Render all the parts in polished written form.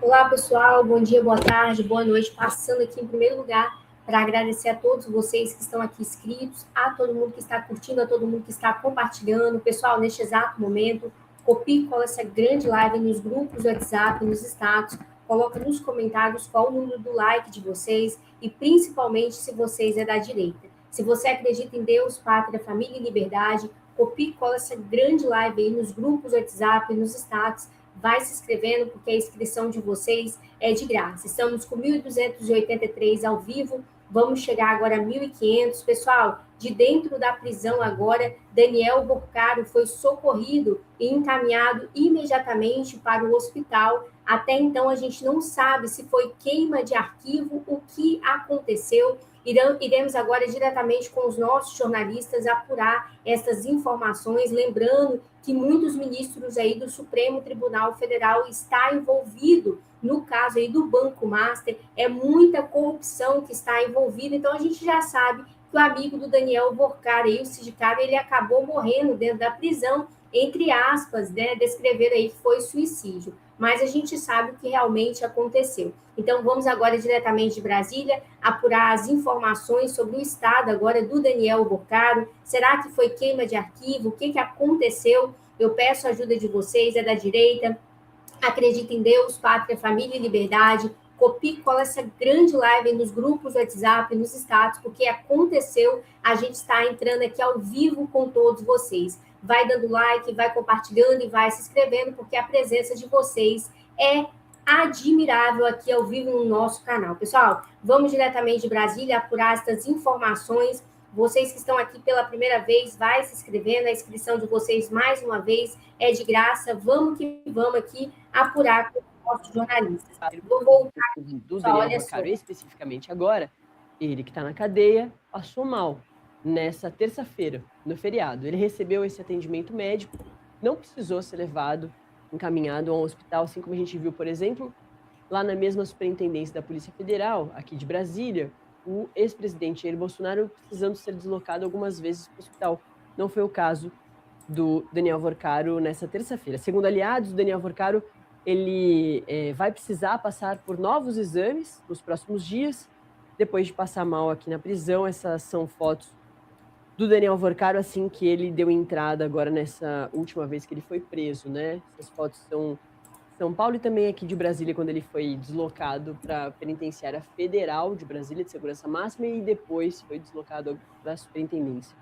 Olá, pessoal. Bom dia, boa tarde, boa noite. Passando aqui em primeiro lugar para agradecer a todos vocês que estão aqui inscritos, a todo mundo que está curtindo, a todo mundo que está compartilhando. Pessoal, neste exato momento, copie e cola essa grande live nos grupos do WhatsApp, nos status, coloca nos comentários qual o número do like de vocês e principalmente se vocês é da direita. Se você acredita em Deus, pátria, família e liberdade, copie e cola essa grande live aí nos grupos do WhatsApp, nos status, vai se inscrevendo, porque a inscrição de vocês é de graça. Estamos com 1.283 ao vivo, vamos chegar agora a 1.500. Pessoal, de dentro da prisão agora, Daniel Borcaro foi socorrido e encaminhado imediatamente para o hospital. Até então, a gente não sabe se foi queima de arquivo, o que aconteceu. Iremos agora diretamente com os nossos jornalistas apurar essas informações, lembrando que muitos ministros aí do Supremo Tribunal Federal está envolvido no caso aí do Banco Master, é muita corrupção que está envolvida, então a gente já sabe que o amigo do Daniel Borcar aí, o sindicato, ele acabou morrendo dentro da prisão, entre aspas, né, descrever aí que foi suicídio, mas a gente sabe o que realmente aconteceu. Então, vamos agora diretamente de Brasília apurar as informações sobre o estado agora do Daniel Borcaro. Será que foi queima de arquivo? O que aconteceu? Eu peço a ajuda de vocês, é da direita. Acredita em Deus, pátria, família e liberdade. Copie e cola essa grande live nos grupos do WhatsApp, nos status, porque aconteceu. A gente está entrando aqui ao vivo com todos vocês. Vai dando like, vai compartilhando e vai se inscrevendo, porque a presença de vocês é admirável aqui ao vivo no nosso canal. Pessoal, vamos diretamente de Brasília apurar estas informações. Vocês que estão aqui pela primeira vez, vai se inscrevendo, a inscrição de vocês, mais uma vez, é de graça. Vamos que vamos aqui apurar com os nossos jornalistas. Vou voltar aqui, do Daniel Borcaro, especificamente agora, ele que está na cadeia, passou mal nessa terça-feira, no feriado. Ele recebeu esse atendimento médico, não precisou ser levado, encaminhado a um hospital, assim como a gente viu, por exemplo, lá na mesma superintendência da Polícia Federal, aqui de Brasília, o ex-presidente Jair Bolsonaro precisando ser deslocado algumas vezes para o hospital. Não foi o caso do Daniel Borcaro nessa terça-feira. Segundo aliados, o Daniel Borcaro ele vai precisar passar por novos exames nos próximos dias, depois de passar mal aqui na prisão. Essas são fotos do Daniel Borcaro assim que ele deu entrada agora nessa última vez que ele foi preso, né? Essas fotos são São Paulo e também aqui de Brasília, quando ele foi deslocado para a Penitenciária Federal de Brasília, de Segurança Máxima, e depois foi deslocado para a Superintendência.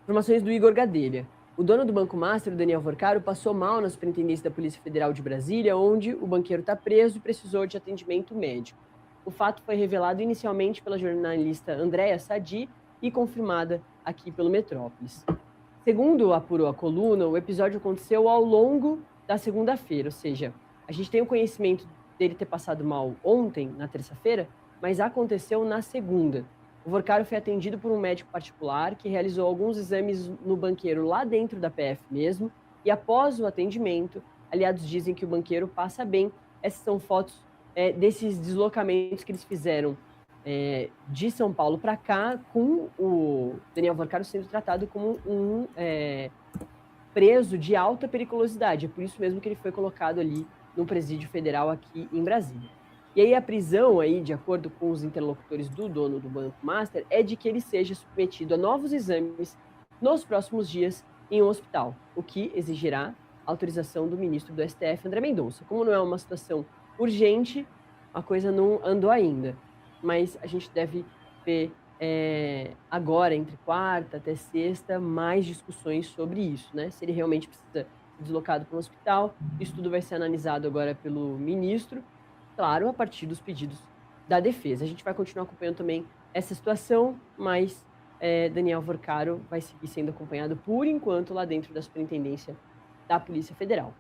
Informações do Igor Gadelha. O dono do Banco Master, o Daniel Borcaro, passou mal na Superintendência da Polícia Federal de Brasília, onde o banqueiro está preso e precisou de atendimento médico. O fato foi revelado inicialmente pela jornalista Andréa Sadi e confirmada aqui pelo Metrópolis. Segundo apurou a coluna, o episódio aconteceu ao longo da segunda-feira, ou seja, a gente tem o conhecimento dele ter passado mal ontem, na terça-feira, mas aconteceu na segunda. O Borcaro foi atendido por um médico particular que realizou alguns exames no banqueiro lá dentro da PF mesmo, e após o atendimento, aliados dizem que o banqueiro passa bem. Essas são fotos desses deslocamentos que eles fizeram de São Paulo para cá, com o Daniel Borcaro sendo tratado como um preso de alta periculosidade. É por isso mesmo que ele foi colocado ali no presídio federal aqui em Brasília. E aí a prisão, aí, de acordo com os interlocutores do dono do Banco Master, é de que ele seja submetido a novos exames nos próximos dias em um hospital, o que exigirá autorização do ministro do STF, André Mendonça. Como não é uma situação urgente, a coisa não andou ainda, mas a gente deve ver agora, entre quarta até sexta, mais discussões sobre isso, né? Se ele realmente precisa ser deslocado para um hospital, isso tudo vai ser analisado agora pelo ministro, claro, a partir dos pedidos da defesa. A gente vai continuar acompanhando também essa situação, mas Daniel Borcaro vai seguir sendo acompanhado, por enquanto, lá dentro da Superintendência da Polícia Federal.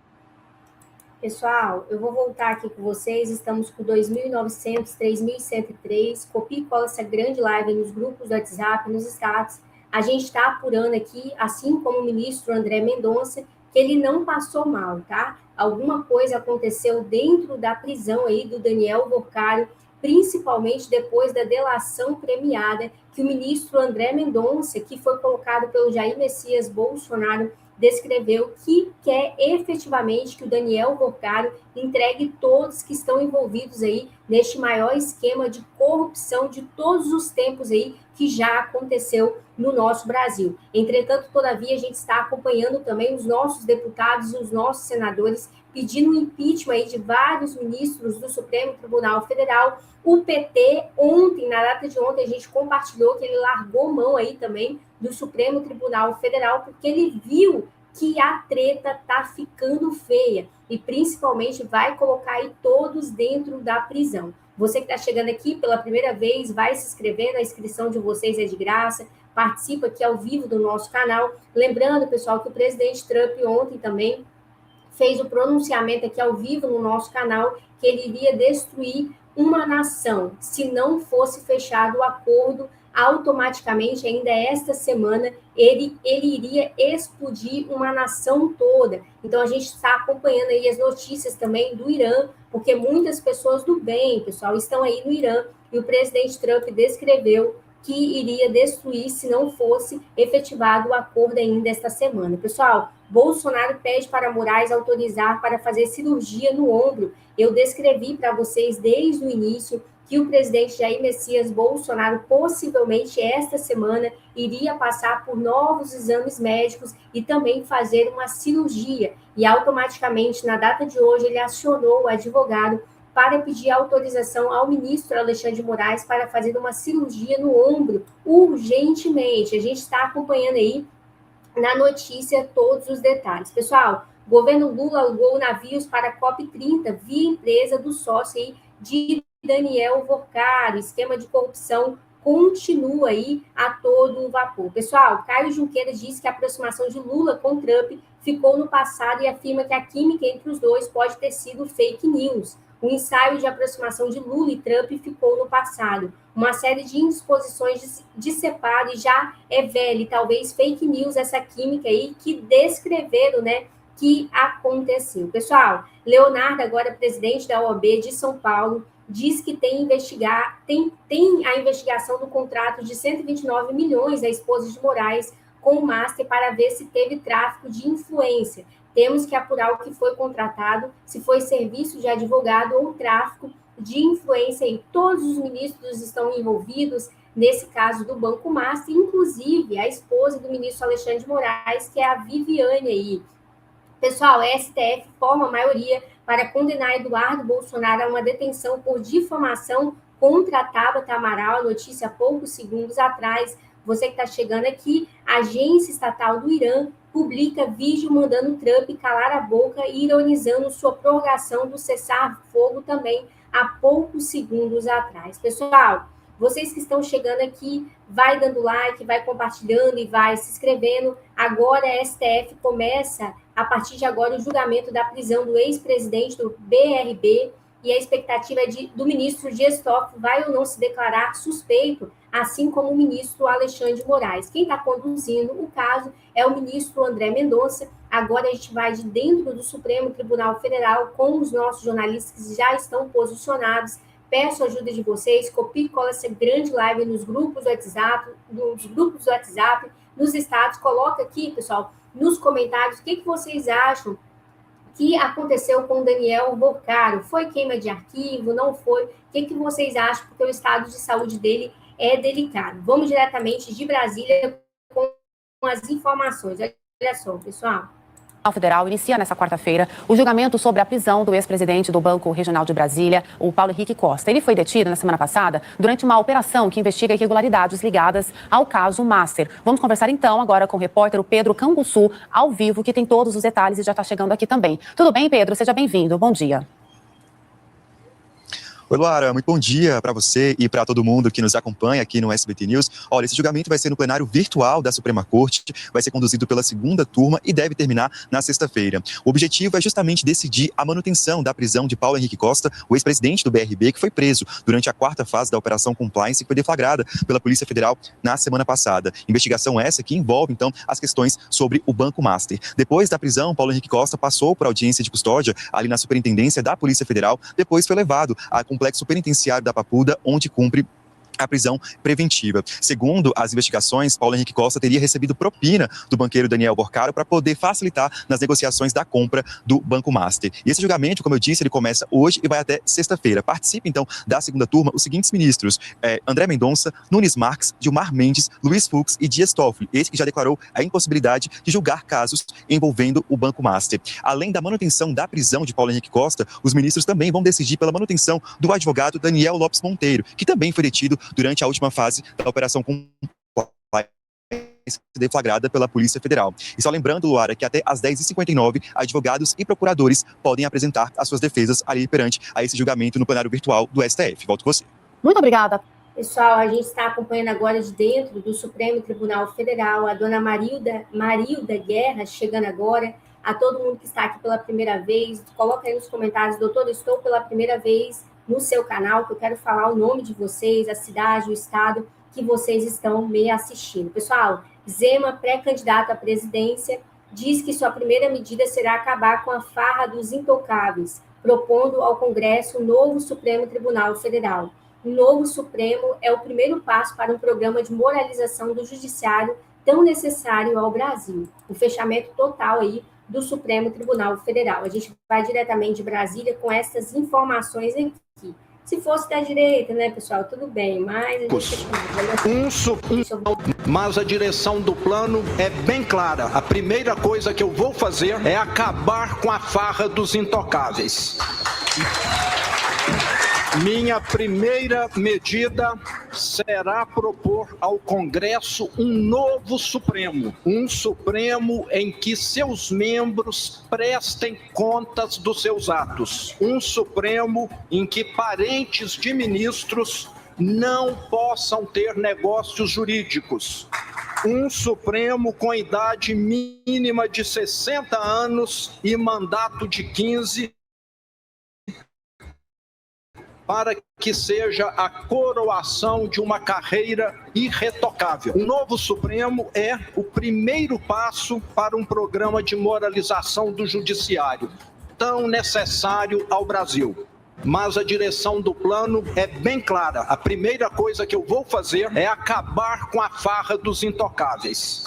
Pessoal, eu vou voltar aqui com vocês, estamos com 2.900, 3.103, copie e cola essa grande live nos grupos do WhatsApp, nos status. A gente está apurando aqui, assim como o ministro André Mendonça, que ele não passou mal, tá? Alguma coisa aconteceu dentro da prisão aí do Daniel Borcaro, principalmente depois da delação premiada que o ministro André Mendonça, que foi colocado pelo Jair Messias Bolsonaro, descreveu que quer efetivamente que o Daniel Worcaro entregue todos que estão envolvidos aí neste maior esquema de corrupção de todos os tempos aí que já aconteceu no nosso Brasil. Entretanto, todavia, a gente está acompanhando também os nossos deputados e os nossos senadores pedindo o impeachment aí de vários ministros do Supremo Tribunal Federal. O PT, ontem, na data de ontem, a gente compartilhou que ele largou mão aí também do Supremo Tribunal Federal, porque ele viu que a treta está ficando feia e, principalmente, vai colocar aí todos dentro da prisão. Você que está chegando aqui pela primeira vez, vai se inscrevendo, a inscrição de vocês é de graça, participa aqui ao vivo do nosso canal. Lembrando, pessoal, que o presidente Trump ontem também fez o pronunciamento aqui ao vivo no nosso canal que ele iria destruir uma nação se não fosse fechado o acordo automaticamente, ainda esta semana, ele iria explodir uma nação toda. Então, a gente está acompanhando aí as notícias também do Irã, porque muitas pessoas do bem, pessoal, estão aí no Irã, e o presidente Trump descreveu que iria destruir se não fosse efetivado o acordo ainda esta semana. Pessoal, Bolsonaro pede para Moraes autorizar para fazer cirurgia no ombro. Eu descrevi para vocês desde o início que o presidente Jair Messias Bolsonaro, possivelmente esta semana, iria passar por novos exames médicos e também fazer uma cirurgia. E automaticamente, na data de hoje, ele acionou o advogado para pedir autorização ao ministro Alexandre de Moraes para fazer uma cirurgia no ombro, urgentemente. A gente está acompanhando aí na notícia todos os detalhes. Pessoal, o governo Lula alugou navios para a COP30 via empresa do sócio aí de Daniel Worcaro. Esquema de corrupção continua aí a todo vapor. Pessoal, Caio Junqueira diz que a aproximação de Lula com Trump ficou no passado e afirma que a química entre os dois pode ter sido fake news. O ensaio de aproximação de Lula e Trump ficou no passado. Uma série de indisposições de separo e já é velha, e talvez fake news, essa química aí que descreveram, né, que aconteceu. Pessoal, Leonardo, agora presidente da OAB de São Paulo, diz que tem a investigação do contrato de 129 milhões da esposa de Moraes com o Master para ver se teve tráfico de influência. Temos que apurar o que foi contratado, se foi serviço de advogado ou tráfico de influência. E todos os ministros estão envolvidos nesse caso do Banco Master, inclusive a esposa do ministro Alexandre de Moraes, que é a Viviane aí. Pessoal, a STF forma a maioria para condenar Eduardo Bolsonaro a uma detenção por difamação contra a Tabata Amaral, notícia há poucos segundos atrás. Você que está chegando aqui, a agência estatal do Irã publica vídeo mandando Trump calar a boca e ironizando sua prorrogação do cessar-fogo também há poucos segundos atrás. Pessoal, vocês que estão chegando aqui, vai dando like, vai compartilhando e vai se inscrevendo. Agora a STF começa, a partir de agora, o julgamento da prisão do ex-presidente do BRB, e a expectativa é do ministro Dias Toffoli vai ou não se declarar suspeito, assim como o ministro Alexandre de Moraes. Quem está conduzindo o caso é o ministro André Mendonça. Agora a gente vai de dentro do Supremo Tribunal Federal com os nossos jornalistas que já estão posicionados. Peço a ajuda de vocês, copie e cola essa grande live nos grupos do WhatsApp, nos status, coloca aqui, pessoal, nos comentários, o que vocês acham que aconteceu com o Daniel Worcaro. Foi queima de arquivo, não foi? O que vocês acham? Porque o estado de saúde dele é delicado. Vamos diretamente de Brasília com as informações. Olha só, pessoal. O Tribunal Federal inicia nesta quarta-feira o julgamento sobre a prisão do ex-presidente do Banco Regional de Brasília, o Paulo Henrique Costa. Ele foi detido na semana passada durante uma operação que investiga irregularidades ligadas ao caso Master. Vamos conversar então agora com o repórter Pedro Canguçu, ao vivo, que tem todos os detalhes e já está chegando aqui também. Tudo bem, Pedro? Seja bem-vindo. Bom dia. Oi, Luara, muito bom dia para você e para todo mundo que nos acompanha aqui no SBT News. Olha, esse julgamento vai ser no plenário virtual da Suprema Corte, vai ser conduzido pela segunda turma e deve terminar na sexta-feira. O objetivo é justamente decidir a manutenção da prisão de Paulo Henrique Costa, o ex-presidente do BRB, que foi preso durante a quarta fase da Operação Compliance, que foi deflagrada pela Polícia Federal na semana passada. Investigação essa que envolve, então, as questões sobre o Banco Master. Depois da prisão, Paulo Henrique Costa passou por audiência de custódia ali na Superintendência da Polícia Federal, depois foi levado a complexo penitenciário da Papuda, onde cumpre a prisão preventiva. Segundo as investigações, Paulo Henrique Costa teria recebido propina do banqueiro Daniel Borcaro para poder facilitar nas negociações da compra do Banco Master. E esse julgamento, como eu disse, ele começa hoje e vai até sexta-feira. Participa, então, da segunda turma os seguintes ministros: André Mendonça, Nunes Marques, Gilmar Mendes, Luiz Fux e Dias Toffoli, esse que já declarou a impossibilidade de julgar casos envolvendo o Banco Master. Além da manutenção da prisão de Paulo Henrique Costa, os ministros também vão decidir pela manutenção do advogado Daniel Lopes Monteiro, que também foi detido durante a última fase da Operação Compliance deflagrada pela Polícia Federal. E só lembrando, Luara, que até às 10h59, advogados e procuradores podem apresentar as suas defesas ali perante a esse julgamento no plenário virtual do STF. Volto com você. Muito obrigada. Pessoal, a gente está acompanhando agora de dentro do Supremo Tribunal Federal a dona Marilda Guerra chegando agora. A todo mundo que está aqui pela primeira vez, coloca aí nos comentários: doutor, estou pela primeira vez no seu canal, que eu quero falar o nome de vocês, a cidade, o estado que vocês estão me assistindo. Pessoal, Zema, pré-candidato à presidência, diz que sua primeira medida será acabar com a farra dos intocáveis, propondo ao Congresso um novo Supremo Tribunal Federal. O novo Supremo é o primeiro passo para um programa de moralização do judiciário tão necessário ao Brasil. O fechamento total aí do Supremo Tribunal Federal. A gente vai diretamente de Brasília com essas informações aqui. Se fosse da direita, né, pessoal, tudo bem, mas a gente... Mas a direção do plano é bem clara. A primeira coisa que eu vou fazer é acabar com a farra dos intocáveis. Minha primeira medida será propor ao Congresso um novo Supremo. Um Supremo em que seus membros prestem contas dos seus atos. Um Supremo em que parentes de ministros não possam ter negócios jurídicos. Um Supremo com idade mínima de 60 anos e mandato de 15, para que seja a coroação de uma carreira irretocável. O novo Supremo é o primeiro passo para um programa de moralização do judiciário, tão necessário ao Brasil. Mas a direção do plano é bem clara. A primeira coisa que eu vou fazer é acabar com a farra dos intocáveis.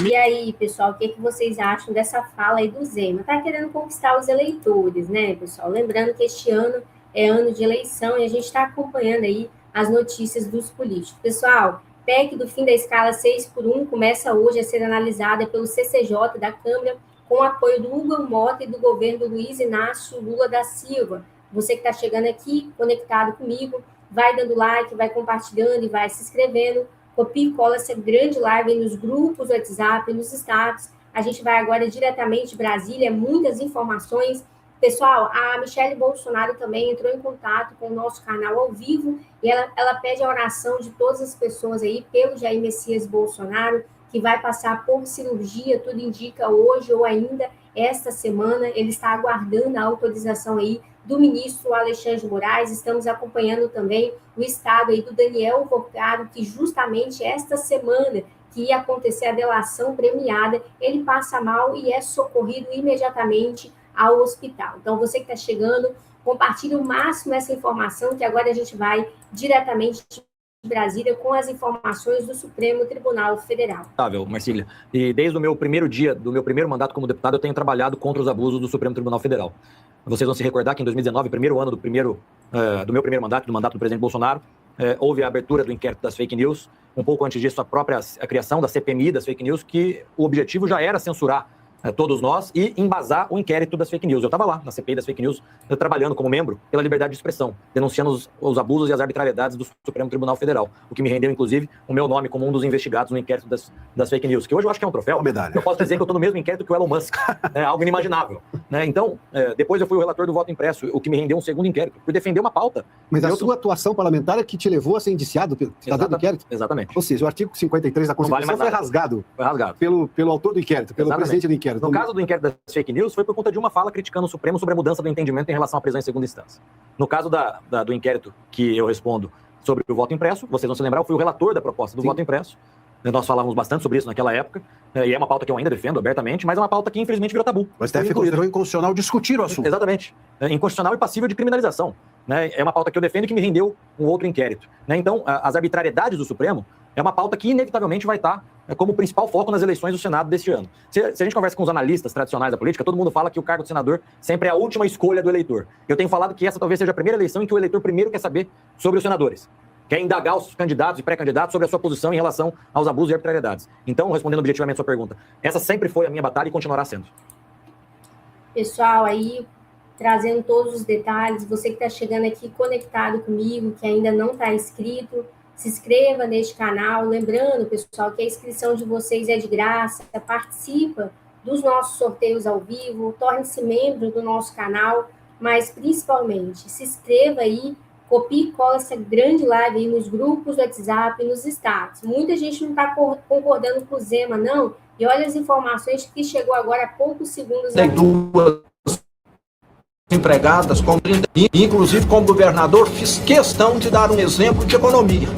E aí, pessoal, o que vocês acham dessa fala aí do Zema? Tá querendo conquistar os eleitores, né, pessoal? Lembrando que este ano é ano de eleição e a gente está acompanhando aí as notícias dos políticos. Pessoal, PEC do fim da escala 6x1 começa hoje a ser analisada pelo CCJ da Câmara com o apoio do Hugo Mota e do governo do Luiz Inácio Lula da Silva. Você que está chegando aqui, conectado comigo, vai dando like, vai compartilhando e vai se inscrevendo. Copie e cola essa grande live nos grupos do WhatsApp, nos status. A gente vai agora diretamente de Brasília, muitas informações. Pessoal, a Michele Bolsonaro também entrou em contato com o nosso canal ao vivo e ela pede a oração de todas as pessoas aí pelo Jair Messias Bolsonaro, que vai passar por cirurgia, tudo indica hoje ou ainda esta semana. Ele está aguardando a autorização aí do ministro Alexandre de Moraes. Estamos acompanhando também o estado aí do Daniel Borcaro, que justamente esta semana que ia acontecer a delação premiada, ele passa mal e é socorrido imediatamente ao hospital. Então, você que está chegando, compartilhe o máximo essa informação, que agora a gente vai diretamente de Brasília com as informações do Supremo Tribunal Federal. Marcília, e desde o meu primeiro dia, do meu primeiro mandato como deputado, eu tenho trabalhado contra os abusos do Supremo Tribunal Federal. Vocês vão se recordar que em 2019, primeiro ano do meu primeiro mandato, do mandato do presidente Bolsonaro, houve a abertura do inquérito das fake news, um pouco antes disso a criação da CPMI das fake news, que o objetivo já era censurar todos nós e embasar o inquérito das fake news. Eu estava lá na CPI das fake news, trabalhando como membro pela liberdade de expressão, denunciando os abusos e as arbitrariedades do Supremo Tribunal Federal, o que me rendeu, inclusive, o meu nome como um dos investigados no inquérito das fake news, que hoje eu acho que é um troféu. Eu posso dizer que eu estou no mesmo inquérito que o Elon Musk, algo inimaginável. Então, depois eu fui o relator do voto impresso, o que me rendeu um segundo inquérito, por defender uma pauta. Mas a sua atuação parlamentar é que te levou a ser indiciado pelo inquérito? Exatamente. Ou seja, o artigo 53 da Constituição foi rasgado. Foi rasgado. Pelo autor do inquérito, pelo presidente do inquérito. No caso do inquérito das fake news, foi por conta de uma fala criticando o Supremo sobre a mudança do entendimento em relação à prisão em segunda instância. No caso do inquérito que eu respondo sobre o voto impresso, vocês vão se lembrar, eu fui o relator da proposta do voto impresso. Nós falávamos bastante sobre isso naquela época, e é uma pauta que eu ainda defendo abertamente, mas é uma pauta que infelizmente virou tabu. O STF considerou inconstitucional discutir o assunto. Exatamente. Inconstitucional e passível de criminalização. né? É uma pauta que eu defendo e que me rendeu um outro inquérito, né? Então, as arbitrariedades do Supremo é uma pauta que inevitavelmente vai estar como principal foco nas eleições do Senado deste ano. Se a gente conversa com os analistas tradicionais da política, todo mundo fala que o cargo de senador sempre é a última escolha do eleitor. Eu tenho falado que essa talvez seja a primeira eleição em que o eleitor primeiro quer saber sobre os senadores, quer indagar os candidatos e pré-candidatos sobre a sua posição em relação aos abusos e arbitrariedades. Então, respondendo objetivamente a sua pergunta, essa sempre foi a minha batalha e continuará sendo. Pessoal, aí, trazendo todos os detalhes, você que está chegando aqui conectado comigo, que ainda não está inscrito, se inscreva neste canal. Lembrando, pessoal, que a inscrição de vocês é de graça, participa dos nossos sorteios ao vivo, torne-se membro do nosso canal, mas principalmente se inscreva aí, copie e cola essa grande live aí nos grupos do WhatsApp, nos status. Muita gente não está concordando com o Zema, não, e olha as informações que chegou agora há poucos segundos. Tem duas empregadas, inclusive como governador, fiz questão de dar um exemplo de economia.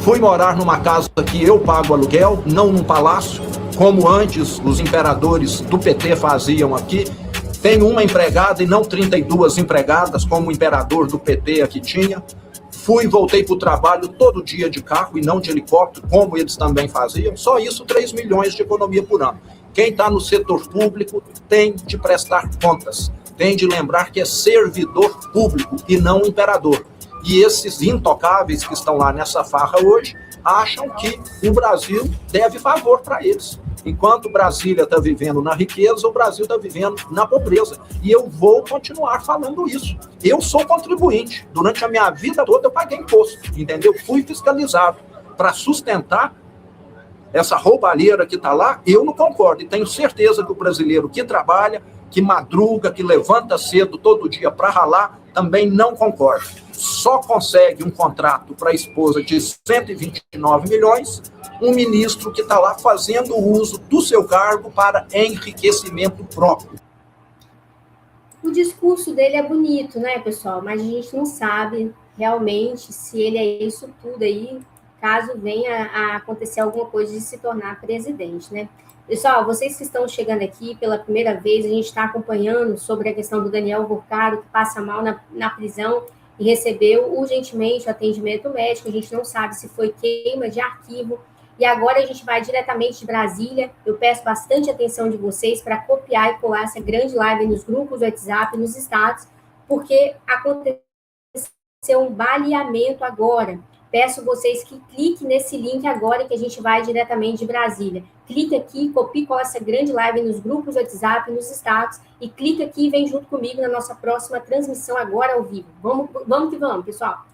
Fui morar numa casa que eu pago aluguel, não num palácio, como antes os imperadores do PT faziam aqui. Tenho uma empregada e não 32 empregadas, como o imperador do PT aqui tinha. Fui e voltei para o trabalho todo dia de carro e não de helicóptero, como eles também faziam. Só isso, 3 milhões de economia por ano. Quem está no setor público tem de prestar contas, tem de lembrar que é servidor público e não imperador. E esses intocáveis que estão lá nessa farra hoje acham que o Brasil deve favor para eles. Enquanto Brasília está vivendo na riqueza, o Brasil está vivendo na pobreza. E eu vou continuar falando isso. Eu sou contribuinte. Durante a minha vida toda eu paguei imposto, entendeu? Fui fiscalizado para sustentar essa roubalheira que está lá. Eu não concordo. E tenho certeza que o brasileiro que trabalha, que madruga, que levanta cedo todo dia para ralar, também não concorda. Só consegue um contrato para a esposa de 129 milhões, um ministro que está lá fazendo uso do seu cargo para enriquecimento próprio. O discurso dele é bonito, né, pessoal? Mas a gente não sabe realmente se ele é isso tudo aí, caso venha a acontecer alguma coisa de se tornar presidente, né? Pessoal, vocês que estão chegando aqui pela primeira vez, a gente está acompanhando sobre a questão do Daniel Vorcado, que passa mal na prisão e recebeu urgentemente o atendimento médico. A gente não sabe se foi queima de arquivo. E agora a gente vai diretamente de Brasília. Eu peço bastante atenção de vocês para copiar e colar essa grande live nos grupos do WhatsApp, nos status, porque aconteceu um baleamento agora. Peço vocês que cliquem nesse link agora que a gente vai diretamente de Brasília. Clique aqui, copie com essa grande live nos grupos do WhatsApp, nos status, e clica aqui e vem junto comigo na nossa próxima transmissão agora ao vivo. Vamos que vamos, pessoal.